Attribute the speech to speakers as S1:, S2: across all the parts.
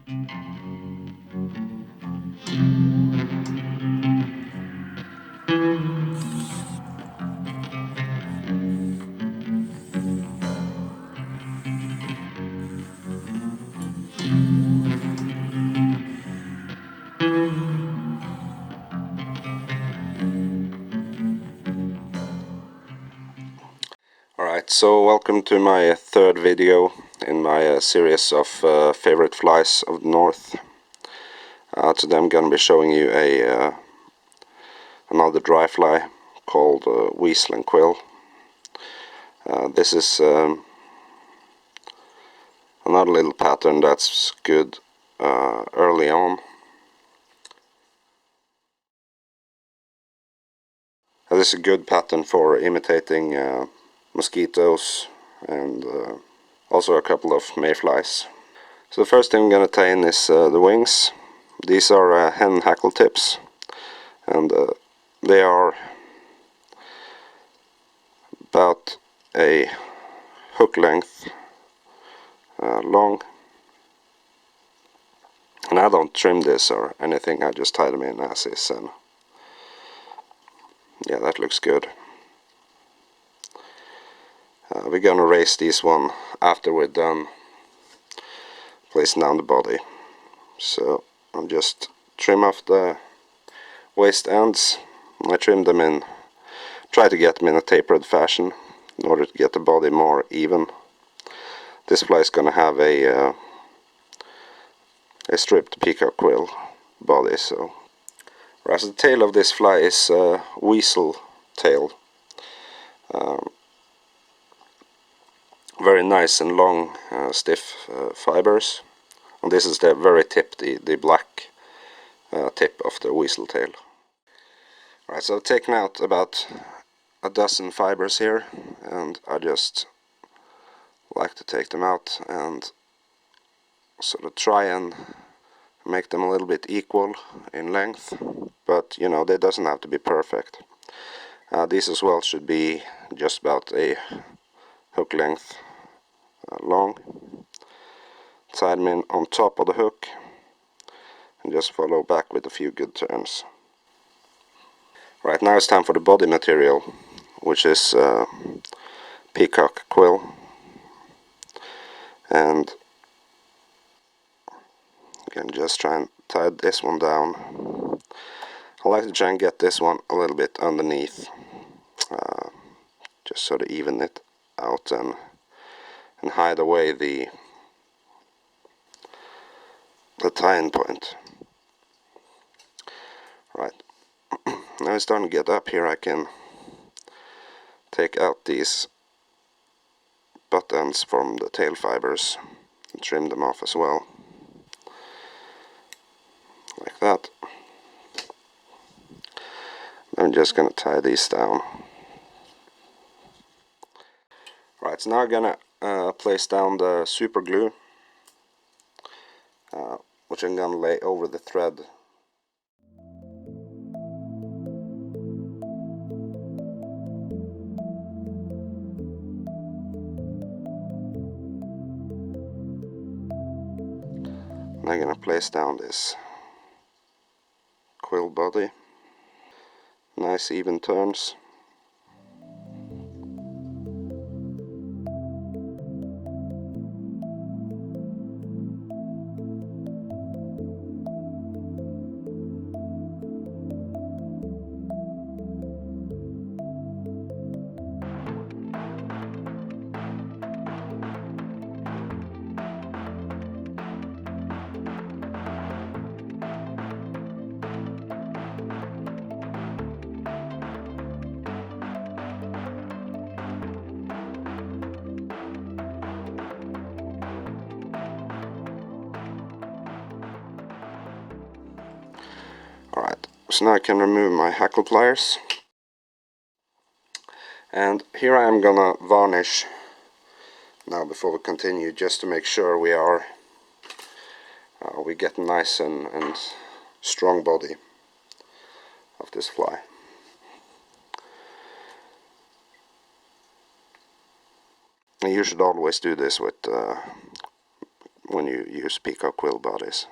S1: Alright, so welcome to my third video in my series of favorite flies of the north. Today I'm going to be showing you another dry fly called Weasel Quill. This is another little pattern that's good early on. This is a good pattern for imitating mosquitoes and also a couple of mayflies. So the first thing I'm going to tie in is the wings. These are hen hackle tips, and they are about a hook length long. And I don't trim this or anything, I just tie them in as is, and yeah, that looks good. We're gonna raise these one after we're done placing down the body. So I'll just trim off the waist ends. I trim them in, try to get them in a tapered fashion in order to get the body more even. This fly is gonna have a stripped peacock quill body. So whereas the tail of this fly is weasel tail. Very nice and long, stiff fibers. And this is the very tip, the black tip of the weasel tail. Alright, so I've taken out about a dozen fibers here, and I just like to take them out and sort of try and make them a little bit equal in length, but you know, they doesn't have to be perfect. These as well should be just about a hook length long. Tie them in on top of the hook and just follow back with a few good turns. Right, now it's time for the body material, which is peacock quill, and you can just try and tie this one down. I like to try and get this one a little bit underneath, just sort of even it out and hide away the tie-in point. Right, now it's starting to get up here. I can take out these butt ends from the tail fibers and trim them off as well, like that. I'm just going to tie these down. Right, so now I'm going to place down the super glue, which I'm going to lay over the thread. And I'm going to place down this quill body. Nice even turns. Alright, so now I can remove my hackle pliers, and here I am gonna varnish now before we continue, just to make sure we get a nice and strong body of this fly. And you should always do this with when you use Peacock quill bodies.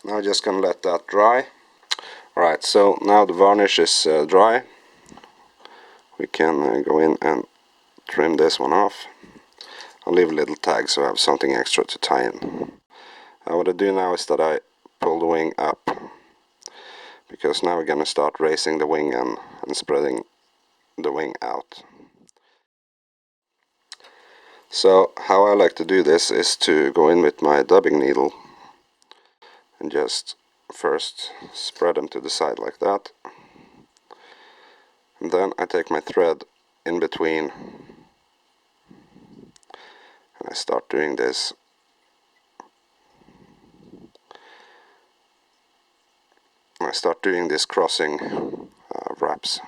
S1: Now just gonna let that dry. Alright, so now the varnish is dry. We can go in and trim this one off. I'll leave a little tag so I have something extra to tie in. What I do now is that I pull the wing up, because now we're gonna start raising the wing and spreading the wing out. So how I like to do this is to go in with my dubbing needle and just first spread them to the side like that, and then I take my thread in between and I start doing this. I start doing this crossing wraps.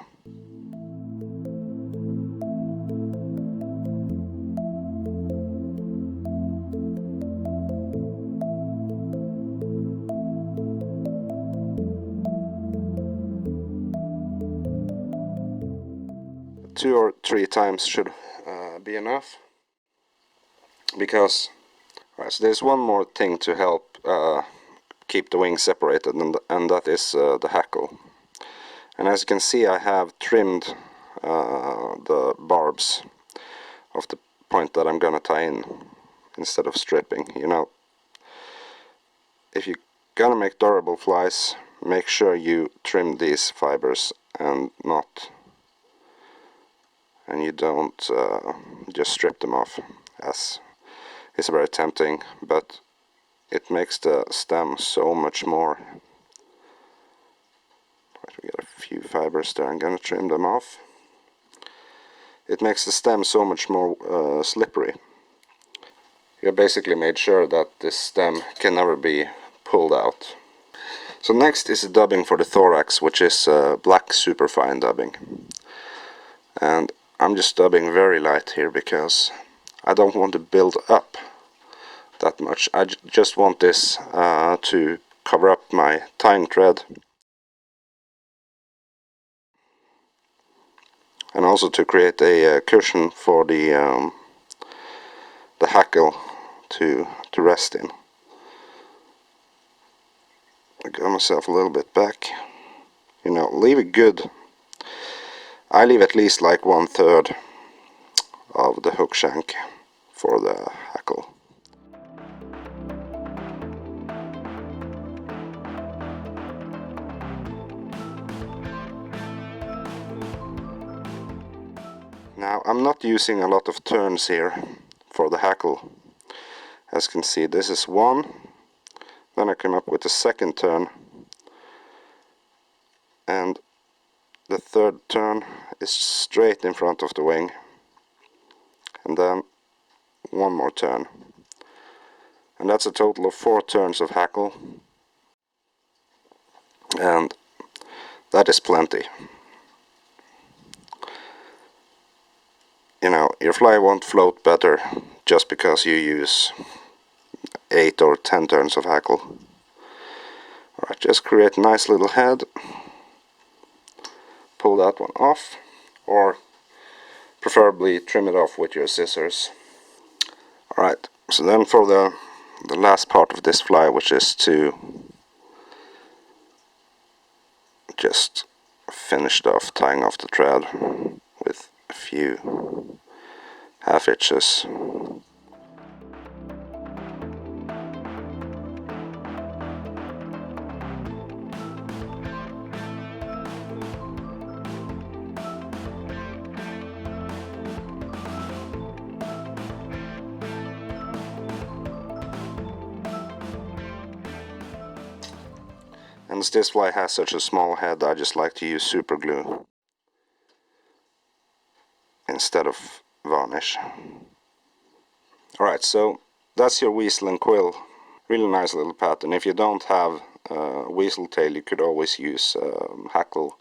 S1: Two or three times should be enough, because so there's one more thing to help keep the wings separated, and that is the hackle. And as you can see, I have trimmed the barbs of the point that I'm gonna tie in instead of stripping. You know, if you're gonna make durable flies, make sure you trim these fibers and you don't just strip them off, as it's very tempting, but it makes the stem so much more. We got a few fibers there, I'm gonna trim them off. It makes the stem so much more slippery. You basically made sure that this stem can never be pulled out. So next is the dubbing for the thorax, which is black superfine dubbing. And I'm just dubbing very light here because I don't want to build up that much. I just want this to cover up my tying thread, and also to create a cushion for the hackle to rest in. I got myself a little bit back. You know, leave it good. I leave at least like 1/3 of the hook shank for the hackle. Now I'm not using a lot of turns here for the hackle. As you can see, this is one, then I come up with the second turn, and the third turn is straight in front of the wing, and then one more turn, and that's a total of 4 turns of hackle, and that is plenty. You know, your fly won't float better just because you use 8 or 10 turns of hackle. Alright, just create a nice little head, pull that one off, or preferably trim it off with your scissors. Alright, so then for the last part of this fly, which is to just finish it off, tying off the thread with a few half hitches. And as this fly has such a small head, I just like to use super glue instead of varnish. Alright, so that's your Weasel Quill. Really nice little pattern. If you don't have weasel tail, you could always use hackle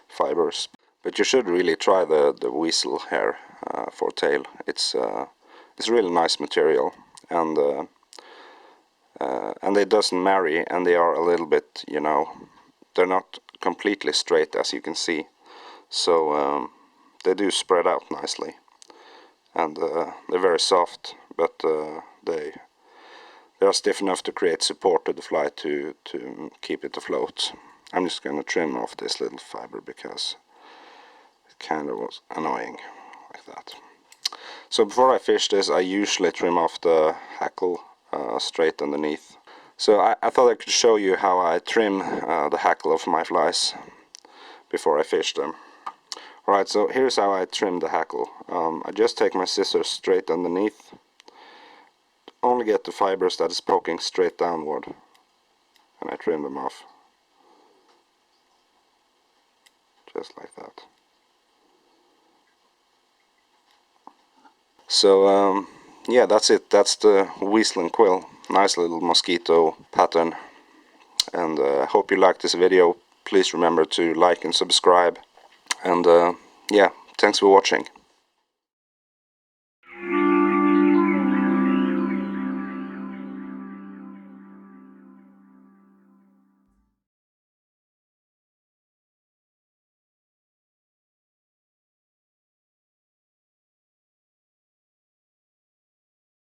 S1: fibers. But you should really try the weasel hair for tail. It's a really nice material, and they doesn't marry, and they are a little bit, you know, they're not completely straight, as you can see. So they do spread out nicely, and they're very soft, but they are stiff enough to create support to the fly to keep it afloat. I'm just going to trim off this little fiber because it kind of was annoying like that. So before I fish this, I usually trim off the hackle straight underneath. So I thought I could show you how I trim the hackle of my flies before I fish them. Alright, so here's how I trim the hackle. I just take my scissors straight underneath, only get the fibers that is poking straight downward, and I trim them off. Just like that. So yeah, that's it. That's the Weasel Quill. Nice little mosquito pattern. And I hope you liked this video. Please remember to like and subscribe. And yeah, thanks for watching.